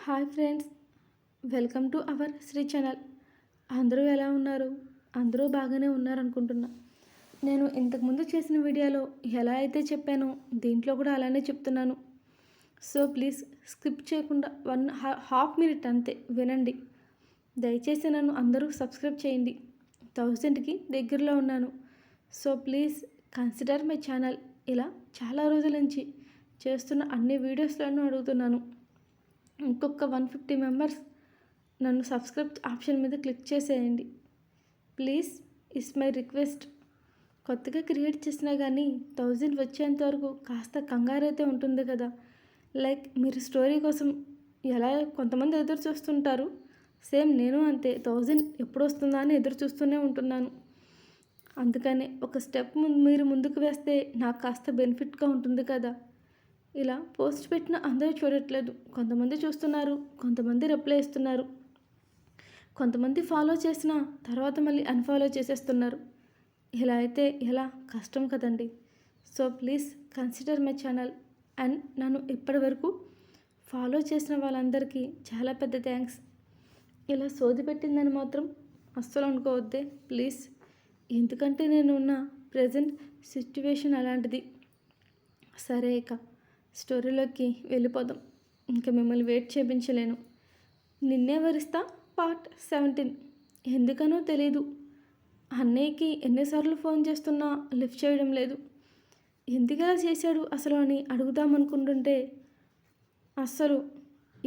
Hi friends, welcome to our Shri channel. అందరూ ఎలా ఉన్నారు? అందరూ బాగానే ఉన్నారనుకుంటున్నా. నేను ఇంతకుముందు చేసిన వీడియోలో ఎలా అయితే చెప్పానో దీంట్లో కూడా అలానే చెప్తున్నాను. సో ప్లీజ్ స్కిప్ చేయకుండా హాఫ్ మినిట్ అంతే వినండి. దయచేసి నన్ను అందరూ సబ్స్క్రైబ్ చేయండి. 1000కి దగ్గరలో ఉన్నాను. So please consider my channel. ఇలా చాలా రోజుల నుంచి చేస్తున్న అన్ని వీడియోస్లను అడుగుతున్నాను. ఇంకొక 150 మెంబర్స్ నన్ను సబ్స్క్రైబ్ ఆప్షన్ మీద క్లిక్ చేసేయండి ప్లీజ్. It's my request. కొత్తగా క్రియేట్ చేసినా కానీ 1000 వచ్చేంత వరకు కాస్త కంగారైతే ఉంటుంది కదా. లైక్ మీరు స్టోరీ కోసం ఎలా కొంతమంది ఎదురు చూస్తుంటారు, సేమ్ నేను అంతే 1000 ఎప్పుడు వస్తుందా అని ఎదురు చూస్తూనే ఉంటున్నాను. అందుకని ఒక స్టెప్ మీరు ముందుకు వేస్తే నాకు కాస్త బెనిఫిట్గా ఉంటుంది కదా. ఇలా పోస్ట్ పెట్టిన అందరూ చూడట్లేదు. కొంతమంది చూస్తున్నారు, కొంతమంది రిప్లై ఇస్తున్నారు, కొంతమంది ఫాలో చేసిన తర్వాత మళ్ళీ అన్ఫాలో చేసేస్తున్నారు. ఇలా అయితే ఎలా? కష్టం కదండి. So please consider my channel. And నన్ను ఇప్పటి వరకు ఫాలో చేసిన వాళ్ళందరికీ చాలా పెద్ద థ్యాంక్స్. ఇలా సోది పెట్టిందని మాత్రం అస్సలు అనుకోవద్దే ప్లీజ్. ఎందుకంటే నేను ఉన్న ప్రజెంట్ సిచ్యువేషన్ అలాంటిది. సరే, ఇక స్టోరీలోకి వెళ్ళిపోదాం. ఇంకా మిమ్మల్ని వెయిట్ చేయించలేను. నిన్నే వరిస్తా పార్ట్ 17. ఎందుకనో తెలీదు, అన్నయ్యకి ఎన్నిసార్లు ఫోన్ చేస్తున్నా లిఫ్ట్ చేయడం లేదు. ఎందుకలా చేశాడు అసలు అని అడుగుదామనుకుంటుంటే అస్సలు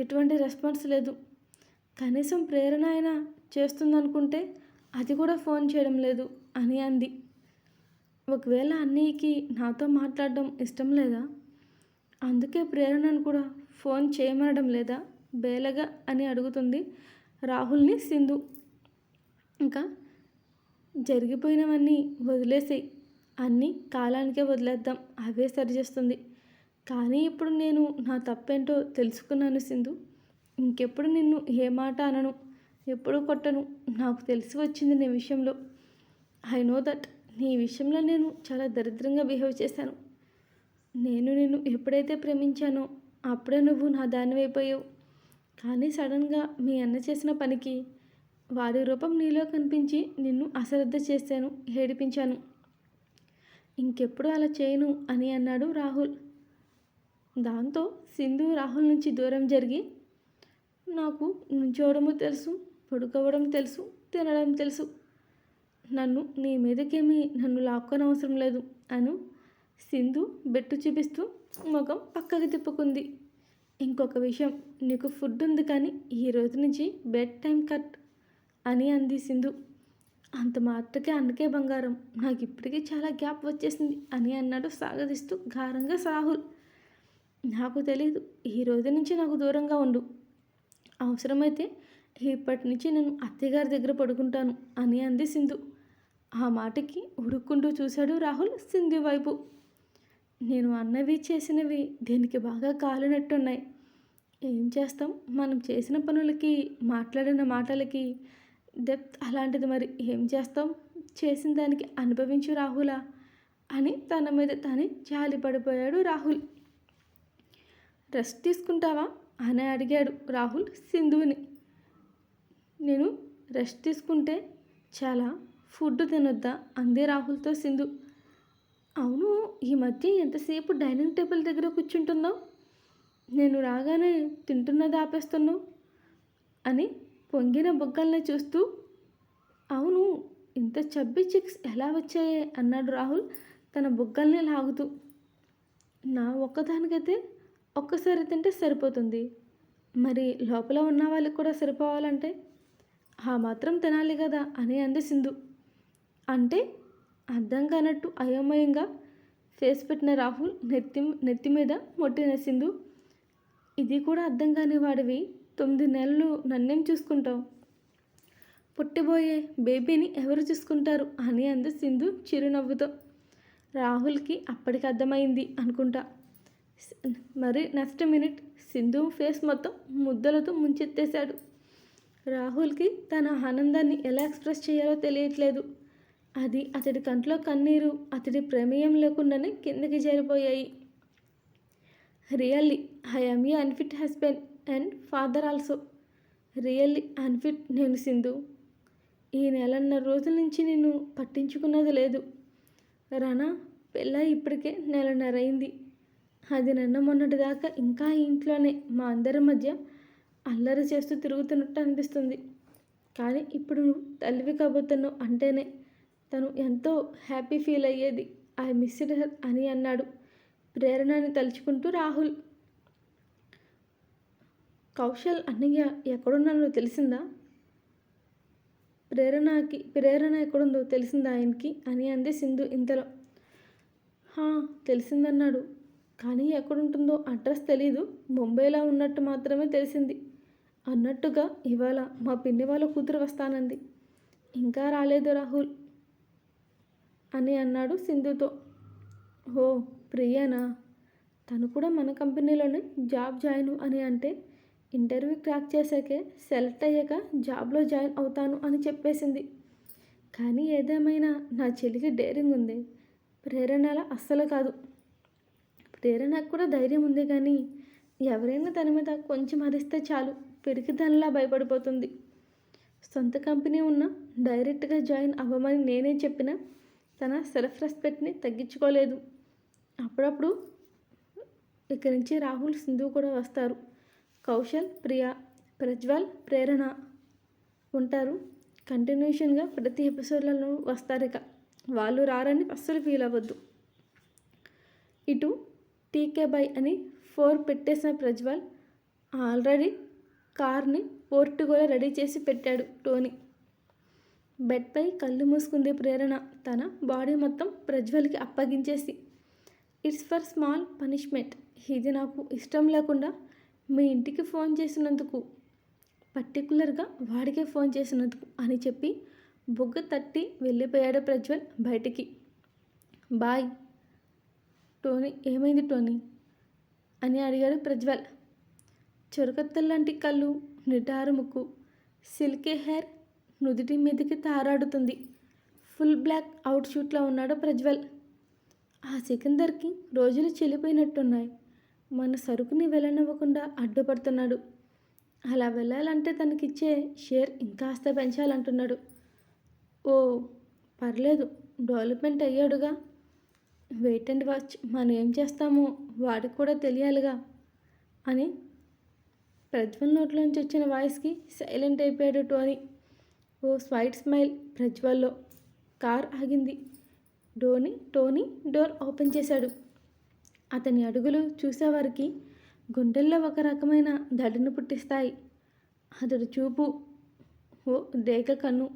ఎటువంటి రెస్పాన్స్ లేదు. కనీసం ప్రేరణ అయినా చేస్తుందనుకుంటే అది కూడా ఫోన్ చేయడం లేదు అని అంది. ఒకవేళ అన్నయ్యకి నాతో మాట్లాడడం ఇష్టం లేదా? అందుకే ప్రేరణను కూడా ఫోన్ చేయమనడం లేదా బేలగా అని అడుగుతుంది రాహుల్ని సింధు. ఇంకా జరిగిపోయినవన్నీ వదిలేసేయి, అన్నీ కాలానికే వదిలేద్దాం, అవే సరిచేస్తుంది. కానీ ఇప్పుడు నేను నా తప్పేంటో తెలుసుకున్నాను సింధు. ఇంకెప్పుడు నిన్ను ఏ మాట అనను, ఎప్పుడు కొట్టను. నాకు తెలిసి వచ్చింది నీ విషయంలో. ఐ నో దట్ నీ విషయంలో నేను చాలా దరిద్రంగా బిహేవ్ చేశాను. నేను నిన్ను ఎప్పుడైతే ప్రేమించానో అప్పుడే నువ్వు నా దానివైపోయావు. కానీ సడన్గా మీ అన్న చేసిన పనికి వాడి రూపం నీలో కనిపించి నిన్ను అశ్రద్ధ చేశాను, ఏడిపించాను. ఇంకెప్పుడు అలా చేయను అని అన్నాడు రాహుల్. దాంతో సింధు రాహుల్ నుంచి దూరం జరిగి, నాకు నుంచోవడము తెలుసు, పడుకోవడం తెలుసు, తినడం తెలుసు, నీ మీదకేమీ నన్ను లాక్కొనవసరం లేదు అను సింధు బెట్టు చూపిస్తూ ముఖం పక్కకి తిప్పుకుంది. ఇంకొక విషయం, నీకు ఫుడ్ ఉంది కానీ ఈ రోజు నుంచి బెడ్ టైం కట్ అని అంది సింధు. అంత మాత్రకే అందుకే బంగారం, నాకు ఇప్పటికీ చాలా గ్యాప్ వచ్చేసింది అని అన్నాడు సాగదీస్తూ గారంగా రాహుల్. నాకు తెలీదు, ఈ రోజు నుంచి నాకు దూరంగా ఉండు. అవసరమైతే ఇప్పటి నుంచి నేను అత్తయ్యగారి దగ్గర పడుకుంటాను అని అంది సింధు. ఆ మాటకి ఉడుక్కుంటూ చూశాడు రాహుల్ సింధు వైపు. నేను అన్నవి చేసినవి దీనికి బాగా కాలినట్టున్నాయి. ఏం చేస్తాం, మనం చేసిన పనులకి మాట్లాడిన మాటలకి డెప్త్ అలాంటిది. మరి ఏం చేస్తాం, చేసిన దానికి అనుభవించు రాహులా అని తన మీద తానే జాలి పడిపోయాడు రాహుల్. రెస్ట్ తీసుకుంటావా అని అడిగాడు రాహుల్ సింధుని. నేను రెస్ట్ తీసుకుంటే చాలా ఫుడ్ తినొద్దా అంది రాహుల్తో సింధు. అవును, ఈ మధ్య ఎంతసేపు డైనింగ్ టేబుల్ దగ్గర కూర్చుంటున్నావు, నేను రాగానే తింటున్నది ఆపేస్తున్నావు అని పొంగిన బుగ్గల్ని చూస్తూ. అవును, ఇంత చబ్బీ చిక్స్ ఎలా వచ్చాయే అన్నాడు రాహుల్ తన బుగ్గల్ని లాగుతూ. నా ఒక్కదానికైతే ఒక్కసారి తింటే సరిపోతుంది, మరి లోపల ఉన్న వాళ్ళకి కూడా సరిపోవాలంటే ఆ మాత్రం తినాలి కదా అని అంది సింధు. అంటే అర్థం కానట్టు అయోమయంగా ఫేస్ పెట్టిన రాహుల్ నెత్తి మీద మొట్టిన సింధు. ఇది కూడా అర్థం కాని వాడివి 9 నెలలు నన్నేం చూసుకుంటావు, పుట్టిపోయే బేబీని ఎవరు చూసుకుంటారు అని అంది సింధు చిరునవ్వుతో. రాహుల్కి అప్పటికి అర్థమైంది అనుకుంటా. మరి నెక్స్ట్ మినిట్ సింధు ఫేస్ మొత్తం ముద్దలతో ముంచెత్తేశాడు. రాహుల్కి తన ఆనందాన్ని ఎలా ఎక్స్ప్రెస్ చేయాలో తెలియట్లేదు. అది అతడి కంట్లో కన్నీరు అతడి ప్రమేయం లేకుండానే కిందకి జారిపోయాయి. Really I am a unfit husband and father also. Really unfit నేను సింధు. ఈ నెలన్నర రోజుల నుంచి నిన్ను పట్టించుకున్నది లేదు. రానా పెళ్ళై ఇప్పటికే నెలన్నర అయింది. అది నిన్న మొన్నటి దాకా ఇంకా ఈ ఇంట్లోనే మా అందరి మధ్య అల్లరి చేస్తూ తిరుగుతున్నట్టు అనిపిస్తుంది. కానీ ఇప్పుడు నువ్వు తల్లివి కాబోతున్నావు అంటేనే తను ఎంతో హ్యాపీ ఫీల్ అయ్యేది. ఐ మిస్డ్ హర్ అని అన్నాడు ప్రేరణని తలుచుకుంటూ రాహుల్. కౌశల్ అన్నయ్య ఎక్కడున్నానో తెలిసిందా? ప్రేరణ ఎక్కడుందో తెలిసిందా ఆయనకి అని అంది సింధు ఇంతలో. తెలిసిందన్నాడు. కానీ ఎక్కడుంటుందో అడ్రస్ తెలీదు. ముంబైలో ఉన్నట్టు మాత్రమే తెలిసింది. అన్నట్టుగా ఇవాళ మా పిన్ని వాళ్ళ కూతురు వస్తానంది. ఇంకా రాలేదు రాహుల్ అని అన్నాడు సింధుతో. ఓ ప్రియానా? తను కూడా మన కంపెనీలోనే జాబ్ జాయిన్ అని అంటే ఇంటర్వ్యూ క్రాక్ చేశాకే సెలెక్ట్ అయ్యాక జాబ్లో జాయిన్ అవుతాను అని చెప్పేసింది. కానీ ఏదేమైనా నా చెల్లికి డేరింగ్ ఉంది. ప్రేరణలా అస్సలు కాదు. ప్రేరణకు కూడా ధైర్యం ఉంది కానీ ఎవరైనా తన మీద కొంచెం అరిస్తే చాలు పిరికిదానిలా భయపడిపోతుంది. సొంత కంపెనీ ఉన్న డైరెక్ట్గా జాయిన్ అవ్వమని నేనే చెప్పినా తన సెల్ఫ్ రెస్పెక్ట్ని తగ్గించుకోలేదు. అప్పుడప్పుడు ఇక్కడి నుంచి రాహుల్ సింధు కూడా వస్తారు. కౌశల్, ప్రియా, ప్రజ్వల్, ప్రేరణ ఉంటారు. కంటిన్యూషన్గా ప్రతి ఎపిసోడ్లలో వస్తారు. ఇక వాళ్ళు రారని అస్సలు ఫీల్ అవ్వద్దు. ఇటు టీకే బై అని 4 పెట్టేసిన ప్రజ్వల్ ఆల్రెడీ కార్ని పోర్టుగోలో రెడీ చేసి పెట్టాడు టోనీ. బెడ్పై కళ్ళు మూసుకుంది ప్రేరణ తన బాడీ మొత్తం ప్రజ్వల్కి అప్పగించేసి. It's for small punishment. ఇది నాకు ఇష్టం లేకుండా మీ ఇంటికి ఫోన్ చేసినందుకు, పర్టికులర్గా వాడికే ఫోన్ చేసినందుకు అని చెప్పి బొగ్గ తట్టి వెళ్ళిపోయాడు ప్రజ్వల్ బయటికి. Bye Tony. ఏమైంది టోనీ అని అడిగాడు ప్రజ్వల్. చురకత్తల్లాంటి కళ్ళు, నిటారు ముక్కు, సిల్కీ హెయిర్ నుదుటి మీదకి తారాడుతుంది. ఫుల్ బ్లాక్ అవుట్ షూట్లో ఉన్నాడు ప్రజ్వల్. ఆ సికందర్కి రోజులు చెల్లిపోయినట్టున్నాయి. మన సరుకుని వెళ్ళనివ్వకుండా అడ్డుపడుతున్నాడు. అలా వెళ్ళాలంటే తనకిచ్చే షేర్ ఇంకాస్త పెంచాలంటున్నాడు. ఓ పర్లేదు, డెవలప్మెంట్ అయ్యాడుగా. Wait and watch. మనం ఏం చేస్తామో వాడికి కూడా తెలియాలిగా అని ప్రజ్వల్ నోట్లోంచి వచ్చిన వాయిస్కి సైలెంట్ అయిపోయాడు టోనీ. ఓ స్వైట్ స్మైల్ ప్రజ్వల్లో. కార్ ఆగింది. టోనీ డోర్ ఓపెన్ చేశాడు. అతని అడుగులు చూసేవారికి గుండెల్లో ఒక రకమైన దడిని పుట్టిస్తాయి. అతడు చూపు ఓ డేగ కన్ను.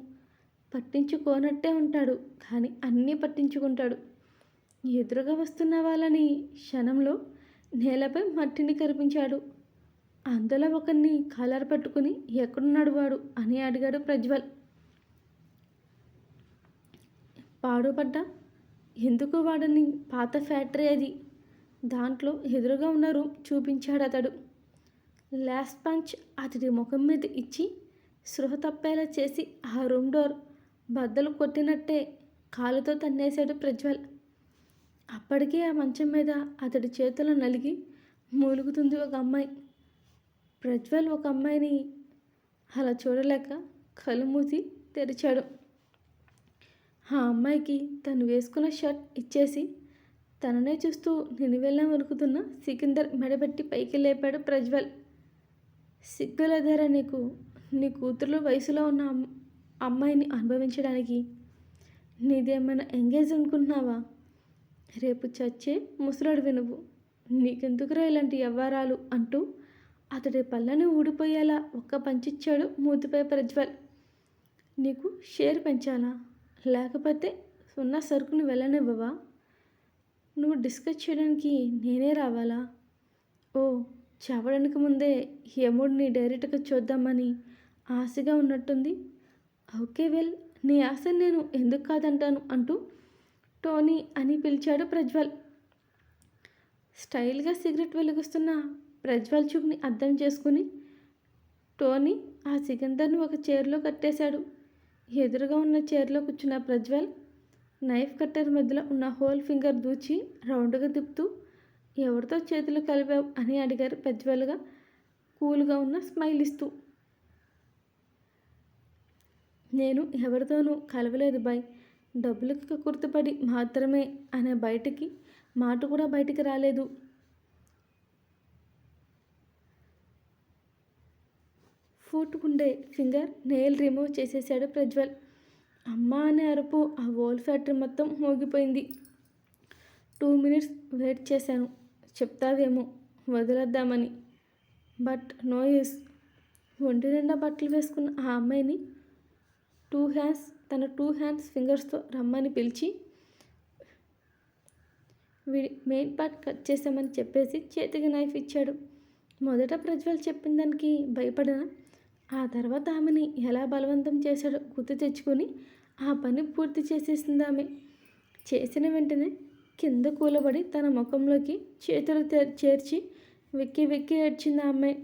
పట్టించుకోనట్టే ఉంటాడు కానీ అన్నీ పట్టించుకుంటాడు. ఎదురుగా వస్తున్న వాళ్ళని క్షణంలో నేలపై మట్టిని కరిపించాడు. అందులో ఒకరిని కాలర్ పట్టుకుని ఎక్కడున్నాడు వాడు అని అడిగాడు ప్రజ్వల్. పాడుపడ్డా ఎందుకు వాడని పాత ఫ్యాక్టరీ అది. దాంట్లో ఎదురుగా ఉన్న రూమ్ చూపించాడు అతడు. లాస్ట్ పంచ్ అతడి ముఖం మీద ఇచ్చి స్పృహ తప్పేలా చేసి ఆ రూమ్ డోర్ బద్దలు కొట్టినట్టే కాలుతో తన్నేశాడు ప్రజ్వల్. అప్పటికే ఆ మంచం మీద అతడి చేతులు నలిగి మూలుగుతుంది ఒక అమ్మాయి. ప్రజ్వల్ ఒక అమ్మాయిని అలా చూడలేక కళ్ళు మూసి తెరిచాడు. ఆ అమ్మాయికి తను వేసుకున్న షర్ట్ ఇచ్చేసి తననే చూస్తూ నినివెళ్ళం వణుకుతున్న సికిందర్ మెడబెట్టి పైకి లేపాడు ప్రజ్వల్. సిగ్గులేదారా నీకు? నీ కూతురు వయసులో ఉన్న అమ్మాయిని అనుభవించడానికి? నీదేమైనా ఎంగేజ్ అనుకుంటున్నావా? రేపు చచ్చే ముసలాడివి నువ్వు. నీకెందుకురా ఇలాంటి వ్యవహారాలు అంటూ అతడి పళ్ళని ఊడిపోయేలా ఒక్క పంచిచ్చాడు మూతిపై ప్రజ్వల్. నీకు షేర్ పెంచాలా? లేకపోతే ఉన్న సరుకుని వెళ్ళనివ్వవా? నువ్వు డిస్కస్ చేయడానికి నేనే రావాలా? ఓ చావడానికి ముందే యముడిని డైరెక్ట్గా చూద్దామని ఆశగా ఉన్నట్టుంది. ఓకే వెల్, నీ ఆశని నేను ఎందుకు కాదంటాను అంటూ టోనీ అని పిలిచాడు ప్రజ్వల్. స్టైల్గా సిగరెట్ వెలిగిస్తున్న ప్రజ్వల్ చూపుని అర్థం చేసుకుని టోనీ ఆ సికందర్ని ఒక చైర్లో కట్టేశాడు. ఎదురుగా ఉన్న చైర్లో కూర్చున్న ప్రజ్వల్ నైఫ్ కట్టర్ మధ్యలో ఉన్న హోల్ ఫింగర్ దూచి రౌండ్గా తిప్పుతూ ఎవరితో చేతులు కలిపావు అని అడిగారు ప్రజ్వల్గా. కూల్గా ఉన్న స్మైల్ ఇస్తూ. నేను ఎవరితోనూ కలవలేదు బాయ్. డబ్బులకి కుర్తుపడి మాత్రమే అనే బయటికి మాట కూడా బయటికి రాలేదు. ఫూటుకుండే ఫింగర్ నెయిల్ రిమూవ్ చేసేశాడు ప్రజ్వల్. అమ్మా అనే అరుపు ఆ ఓల్ ఫ్యాక్టరీ మొత్తం మోగిపోయింది. 2 minutes వెయిట్ చేశాను చెప్తావేమో వదిలేద్దామని. But no use. ఒంటి నిండా బట్టలు వేసుకున్న ఆ అమ్మాయిని తన టూ హ్యాండ్స్ ఫింగర్స్తో రమ్మని పిలిచి వీడి మెయిన్ పార్ట్ కట్ చేసామని చెప్పేసి చేతికి నైఫ్ ఇచ్చాడు. మొదట ప్రజ్వల్ చెప్పిన దానికి భయపడిన ఆ తర్వాత ఆమెని ఎలా బలవంతం చేశాడో గుర్తు తెచ్చుకొని ఆ పని పూర్తి చేసేసింది ఆమె. చేసిన వెంటనే కింద కూలబడి తన ముఖంలోకి చేతులు చేర్చి వెక్కి వెక్కి ఏడ్చింది ఆ అమ్మాయి.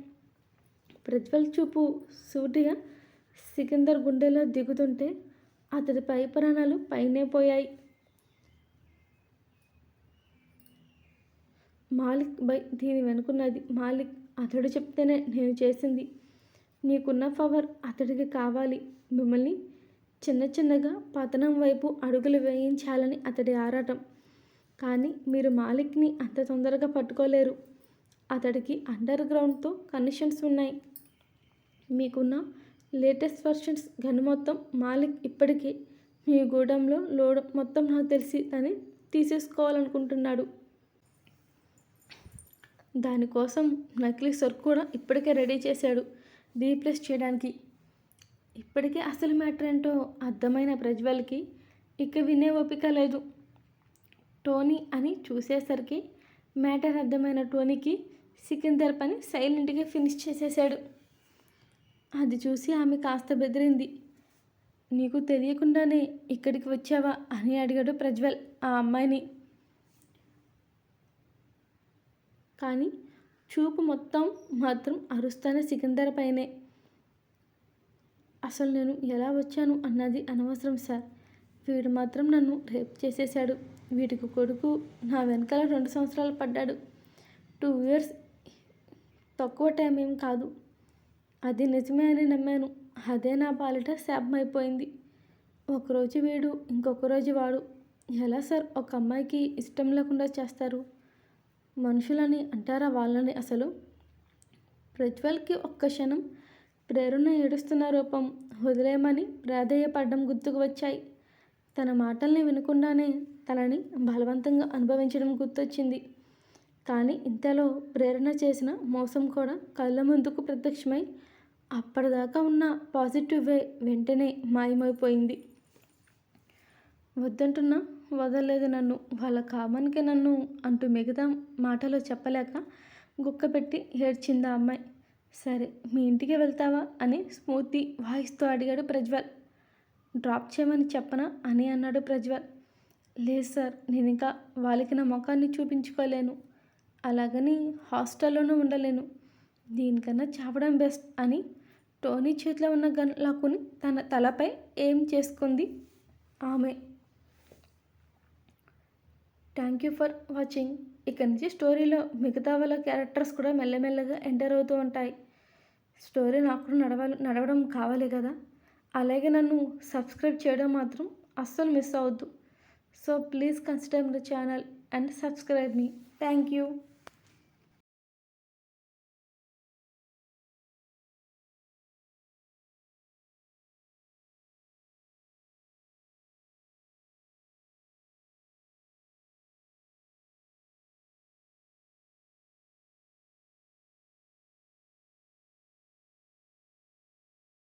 ప్రజ్వల్ చూపు సూటిగా సికిందర్ గుండెలో దిగుతుంటే అతడి పై ప్రాణాలు పైనే పోయాయి. మాలిక్ బై దీని వెనుకున్నది మాలిక్. అతడు చెప్తేనే నేను చేసింది. నీకున్న పవర్ అతడికి కావాలి. మిమ్మల్ని చిన్న చిన్నగా పతనం వైపు అడుగులు వేయించాలని అతడి ఆరాటం. కానీ మీరు మాలిక్ని అంత తొందరగా పట్టుకోలేరు. అతడికి అండర్ గ్రౌండ్తో కనెక్షన్స్ ఉన్నాయి. మీకున్న లేటెస్ట్ వర్షన్స్ గన్ మొత్తం మాలిక్ ఇప్పటికే మీ గూడెంలో లోడ్ మొత్తం నాకు తెలిసి అని తీసేసుకోవాలనుకుంటున్నాడు. దానికోసం నకిలీ సరుకు కూడా ఇప్పటికే రెడీ చేశాడు రీప్లేస్ చేయడానికి. ఇప్పటికే అసలు మ్యాటర్ ఏంటో అర్థమైన ప్రజ్వల్కి ఇక వినే ఓపిక లేదు. టోనీ అని చూసేసరికి మ్యాటర్ అర్థమైన టోనీకి సికిందర్ పని సైలెంట్గా ఫినిష్ చేసేశాడు. అది చూసి ఆమె కాస్త బెదిరింది. నీకు తెలియకుండానే ఇక్కడికి వచ్చావా అని అడిగాడు ప్రజ్వల్ ఆ అమ్మాయిని. కానీ చూపు మొత్తం మాత్రం అరుస్తానే సికిందర్ పైనే. అసలు నేను ఎలా వచ్చాను అన్నది అనవసరం సార్. వీడు మాత్రం నన్ను రేప్ చేసేశాడు. వీడికి కొడుకు నా వెనకాల 2 సంవత్సరాలు పడ్డాడు. 2 years తక్కువ టైం ఏం కాదు. అది నిజమే అని నమ్మాను. అదే నా పాలిట శాపమైపోయింది. ఒకరోజు వీడు ఇంకొక రోజు వాడు. ఎలా సార్ ఒక అమ్మాయికి ఇష్టం లేకుండా చేస్తారు? మనుషులని అంటారా వాళ్ళని అసలు? ప్రజ్వల్కి ఒక్క క్షణం ప్రేరణ ఏడుస్తున్న రూపం, వదిలేయమని ప్రాధేయపడ్డం గుర్తుకు వచ్చాయి. తన మాటల్ని వినకుండానే తనని బలవంతంగా అనుభవించడం గుర్తొచ్చింది. కానీ ఇంతలో ప్రేరణ చేసిన మోసం కూడా కళ్ళ ముందుకు ప్రత్యక్షమై అప్పటిదాకా ఉన్న పాజిటివ్ వే వెంటనే మాయమైపోయింది. వద్దంటున్నా వదలలేదు నన్ను. వాళ్ళ కామన్కి నన్ను అంటూ మిగతా మాటలో చెప్పలేక గుక్కపెట్టి ఏడ్చింది ఆ అమ్మాయి. సరే మీ ఇంటికి వెళ్తావా అని స్మూతి వాయిస్తో అడిగాడు ప్రజ్వల్. డ్రాప్ చేయమని చెప్పనా అని అన్నాడు ప్రజ్వల్. లేదు సార్, నేను ఇంకా వాళ్ళకి నా ముఖాన్ని చూపించుకోలేను. అలాగని హాస్టల్లోనూ ఉండలేను. దీనికన్నా చావడం బెస్ట్ అని టోనీ చేతిలో ఉన్న గన్ లాక్కుని తన తలపై ఏం చేసుకుంది ఆమె. Thank you for watching. ఇక్కడి నుంచి స్టోరీలో మిగతా వాళ్ళ క్యారెక్టర్స్ కూడా మెల్లమెల్లగా ఎంటర్ అవుతూ ఉంటాయి. స్టోరీ నాకు నడవడం కావాలి కదా. అలాగే నన్ను సబ్స్క్రైబ్ చేయడం మాత్రం అస్సలు మిస్ అవ్వద్దు. So please consider the channel and subscribe me. Thank you.